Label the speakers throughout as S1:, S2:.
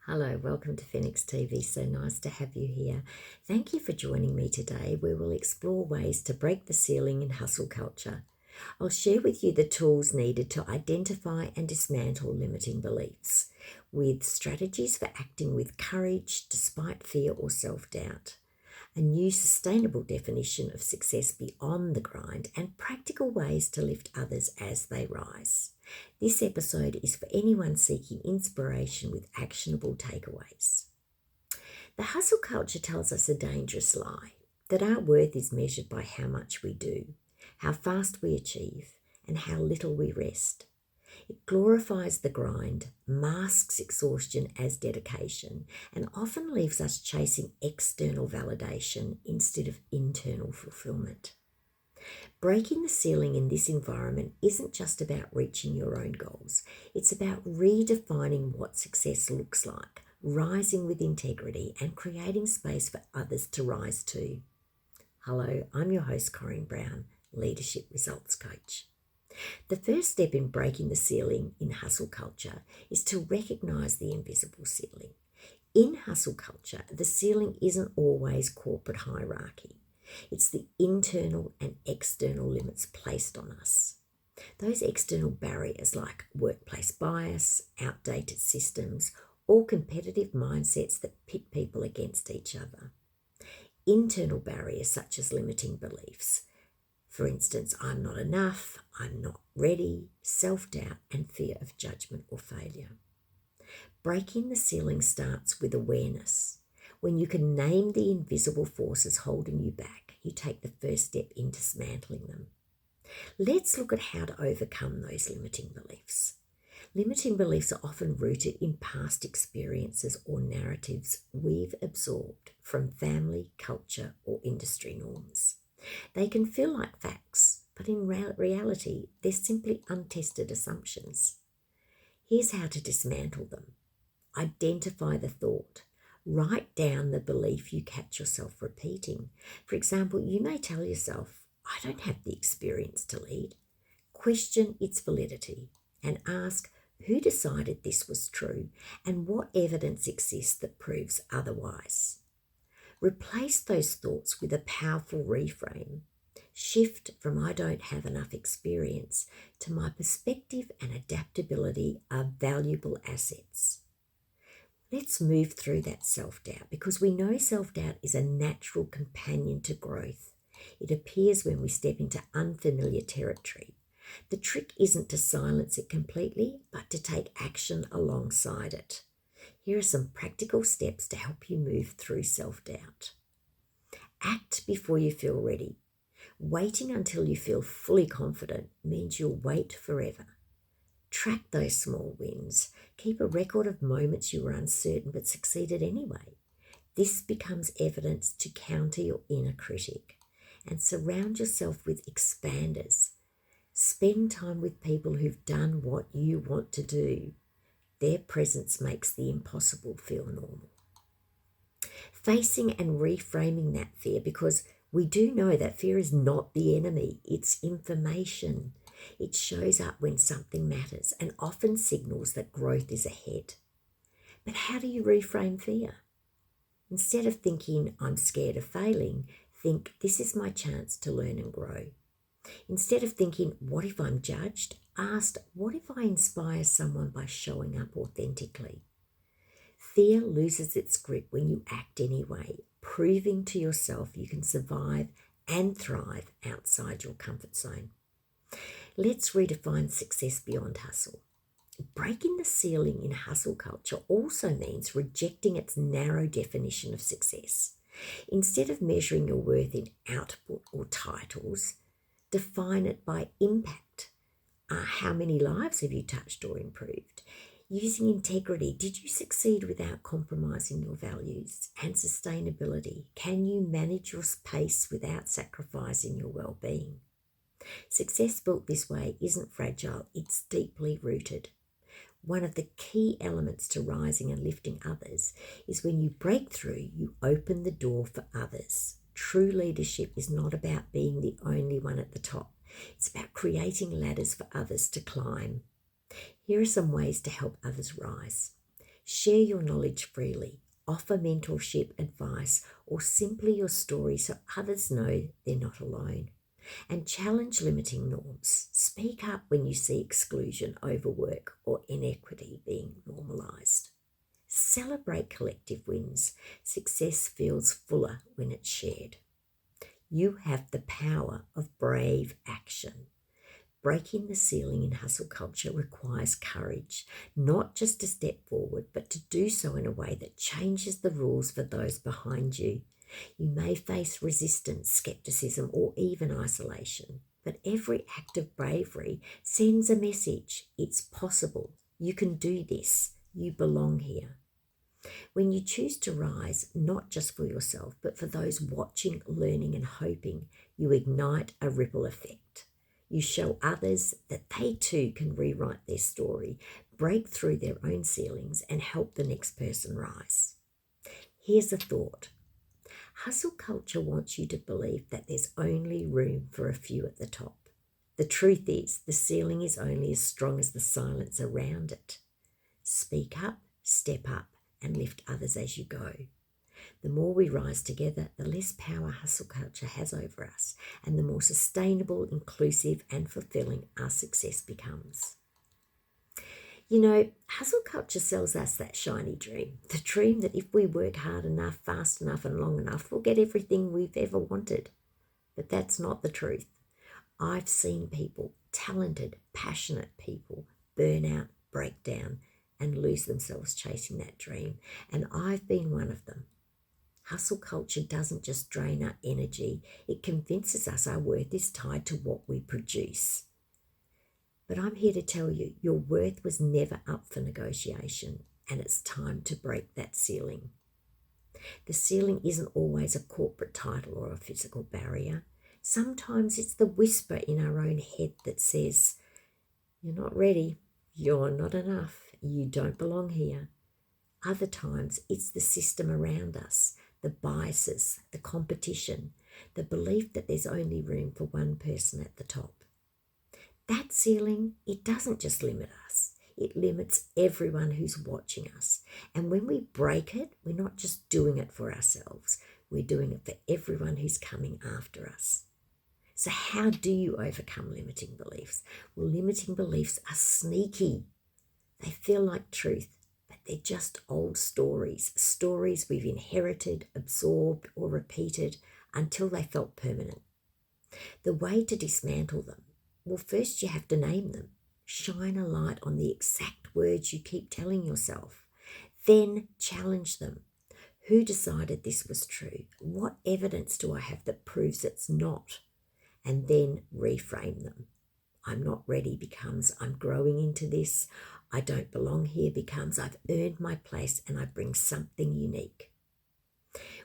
S1: Hello, welcome to Phoenix TV. So nice to have you here. Thank you for joining me today, where we'll explore ways to break the ceiling in hustle culture. I'll share with you the tools needed to identify and dismantle limiting beliefs, with strategies for acting with courage despite fear or self-doubt, a new sustainable definition of success beyond the grind, and practical ways to lift others as they rise. This episode is for anyone seeking inspiration with actionable takeaways. The hustle culture tells us a dangerous lie, that our worth is measured by how much we do, how fast we achieve, and how little we rest. It glorifies the grind, masks exhaustion as dedication, and often leaves us chasing external validation instead of internal fulfillment. Breaking the ceiling in this environment isn't just about reaching your own goals. It's about redefining what success looks like, rising with integrity, and creating space for others to rise too. Hello, I'm your host, Corinne Brown, Leadership Results Coach. The first step in breaking the ceiling in hustle culture is to recognize the invisible ceiling. In hustle culture, the ceiling isn't always corporate hierarchy. It's the internal and external limits placed on us. Those external barriers like workplace bias, outdated systems, or competitive mindsets that pit people against each other. Internal barriers such as limiting beliefs. For instance, I'm not enough, I'm not ready, self-doubt, and fear of judgment or failure. Breaking the ceiling starts with awareness. When you can name the invisible forces holding you back, you take the first step in dismantling them. Let's look at how to overcome those limiting beliefs. Limiting beliefs are often rooted in past experiences or narratives we've absorbed from family, culture, or industry norms. They can feel like facts, but in reality, they're simply untested assumptions. Here's how to dismantle them. Identify the thought. Write down the belief you catch yourself repeating. For example, you may tell yourself, I don't have the experience to lead. Question its validity and ask, who decided this was true and what evidence exists that proves otherwise? Replace those thoughts with a powerful reframe. Shift from I don't have enough experience to my perspective and adaptability are valuable assets. Let's move through that self-doubt because we know self-doubt is a natural companion to growth. It appears when we step into unfamiliar territory. The trick isn't to silence it completely, but to take action alongside it. Here are some practical steps to help you move through self-doubt. Act before you feel ready. Waiting until you feel fully confident means you'll wait forever. Track those small wins. Keep a record of moments you were uncertain but succeeded anyway. This becomes evidence to counter your inner critic. And surround yourself with expanders. Spend time with people who've done what you want to do. Their presence makes the impossible feel normal. Facing and reframing that fear, because we do know that fear is not the enemy, it's information. It shows up when something matters and often signals that growth is ahead. But how do you reframe fear? Instead of thinking, I'm scared of failing, think, this is my chance to learn and grow. Instead of thinking, what if I'm judged? Ask, what if I inspire someone by showing up authentically? Fear loses its grip when you act anyway, proving to yourself you can survive and thrive outside your comfort zone. Let's redefine success beyond hustle. Breaking the ceiling in hustle culture also means rejecting its narrow definition of success. Instead of measuring your worth in output or titles, define it by impact. How many lives have you touched or improved? Using integrity, did you succeed without compromising your values? And sustainability, can you manage your pace without sacrificing your well-being? Success built this way isn't fragile, it's deeply rooted. One of the key elements to rising and lifting others is when you break through, you open the door for others. True leadership is not about being the only one at the top. It's about creating ladders for others to climb. Here are some ways to help others rise. Share your knowledge freely, offer mentorship, advice, or simply your story so others know they're not alone. And challenge limiting norms. Speak up when you see exclusion, overwork, or inequity being normalised. Celebrate collective wins. Success feels fuller when it's shared. You have the power of brave action. Breaking the ceiling in hustle culture requires courage, not just to step forward, but to do so in a way that changes the rules for those behind you. You may face resistance, skepticism, or even isolation, but every act of bravery sends a message. It's possible. You can do this. You belong here. When you choose to rise, not just for yourself, but for those watching, learning, and hoping, you ignite a ripple effect. You show others that they too can rewrite their story, break through their own ceilings, and help the next person rise. Here's a thought. Hustle culture wants you to believe that there's only room for a few at the top. The truth is, the ceiling is only as strong as the silence around it. Speak up, step up, and lift others as you go. The more we rise together, the less power hustle culture has over us, and the more sustainable, inclusive, and fulfilling our success becomes. You know, hustle culture sells us that shiny dream, the dream that if we work hard enough, fast enough, and long enough, we'll get everything we've ever wanted. But that's not the truth. I've seen people, talented, passionate people, burn out, break down, and lose themselves chasing that dream, and I've been one of them. Hustle culture doesn't just drain our energy, it convinces us our worth is tied to what we produce. But I'm here to tell you, your worth was never up for negotiation, and it's time to break that ceiling. The ceiling isn't always a corporate title or a physical barrier. Sometimes it's the whisper in our own head that says, "You're not ready, you're not enough, you don't belong here." Other times it's the system around us, the biases, the competition, the belief that there's only room for one person at the top. That ceiling, it doesn't just limit us, it limits everyone who's watching us. And when we break it, we're not just doing it for ourselves, we're doing it for everyone who's coming after us. So how do you overcome limiting beliefs? Well, limiting beliefs are sneaky. They feel like truth, but they're just old stories we've inherited, absorbed, or repeated until they felt permanent. The way to dismantle them, well, first you have to name them. Shine a light on the exact words you keep telling yourself. Then challenge them. Who decided this was true? What evidence do I have that proves it's not? And then reframe them. I'm not ready becomes I'm growing into this. I don't belong here becomes I've earned my place and I bring something unique.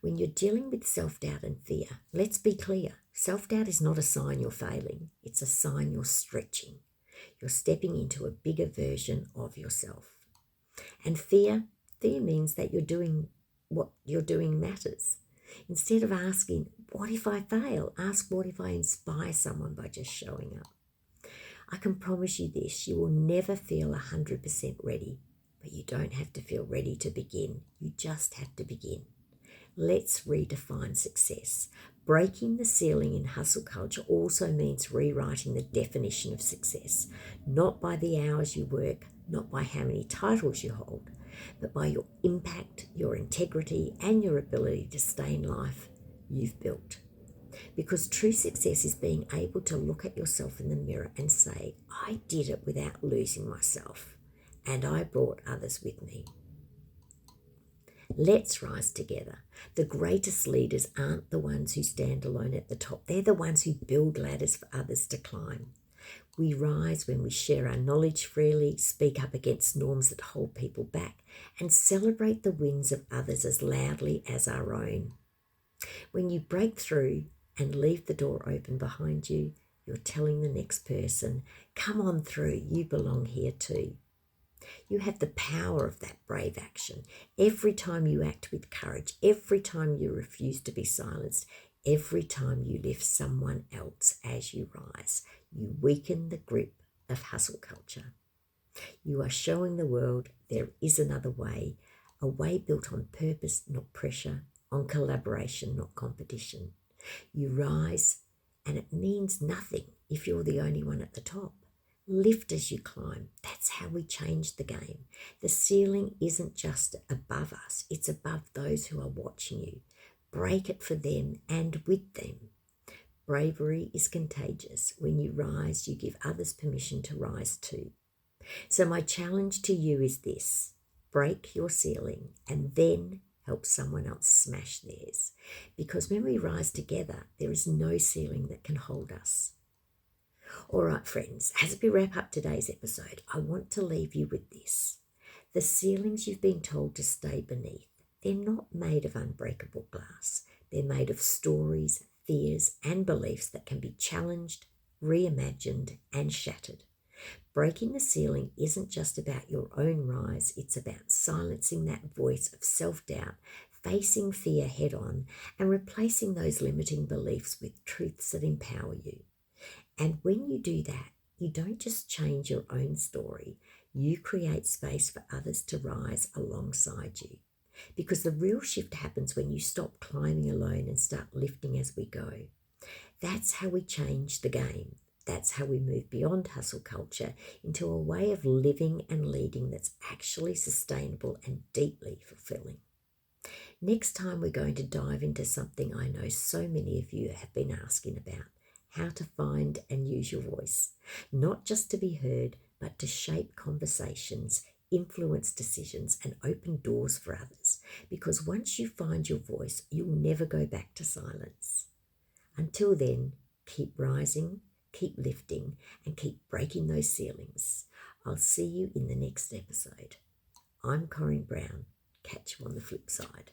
S1: When you're dealing with self-doubt and fear, let's be clear. Self-doubt is not a sign you're failing. It's a sign you're stretching. You're stepping into a bigger version of yourself. And fear means that what you're doing matters. Instead of asking, what if I fail? Ask, what if I inspire someone by just showing up? I can promise you this, you will never feel 100% ready, but you don't have to feel ready to begin. You just have to begin. Let's redefine success. Breaking the ceiling in hustle culture also means rewriting the definition of success, not by the hours you work, not by how many titles you hold, but by your impact, your integrity, and your ability to stay in life you've built. Because true success is being able to look at yourself in the mirror and say, I did it without losing myself, and I brought others with me. Let's rise together. The greatest leaders aren't the ones who stand alone at the top. They're the ones who build ladders for others to climb. We rise when we share our knowledge freely, speak up against norms that hold people back, and celebrate the wins of others as loudly as our own. When you break through and leave the door open behind you, you're telling the next person, come on through, you belong here too. You have the power of that brave action. Every time you act with courage, every time you refuse to be silenced, every time you lift someone else as you rise, you weaken the grip of hustle culture. You are showing the world there is another way, a way built on purpose, not pressure, on collaboration, not competition. You rise, and it means nothing if you're the only one at the top. Lift as you climb. That's how we change the game. The ceiling isn't just above us, it's above those who are watching you. Break it for them and with them. Bravery is contagious. When you rise, you give others permission to rise too. So my challenge to you is this: break your ceiling and then help someone else smash theirs. Because when we rise together, there is no ceiling that can hold us. All right, friends, as we wrap up today's episode, I want to leave you with this. The ceilings you've been told to stay beneath, they're not made of unbreakable glass. They're made of stories, fears, and beliefs that can be challenged, reimagined, and shattered. Breaking the ceiling isn't just about your own rise, it's about silencing that voice of self-doubt, facing fear head-on, and replacing those limiting beliefs with truths that empower you. And when you do that, you don't just change your own story, you create space for others to rise alongside you. Because the real shift happens when you stop climbing alone and start lifting as we go. That's how we change the game. That's how we move beyond hustle culture into a way of living and leading that's actually sustainable and deeply fulfilling. Next time, we're going to dive into something I know so many of you have been asking about: how to find and use your voice, not just to be heard, but to shape conversations, influence decisions, and open doors for others. Because once you find your voice, you'll never go back to silence. Until then, keep rising, keep lifting, and keep breaking those ceilings. I'll see you in the next episode. I'm Corinne Brown. Catch you on the flip side.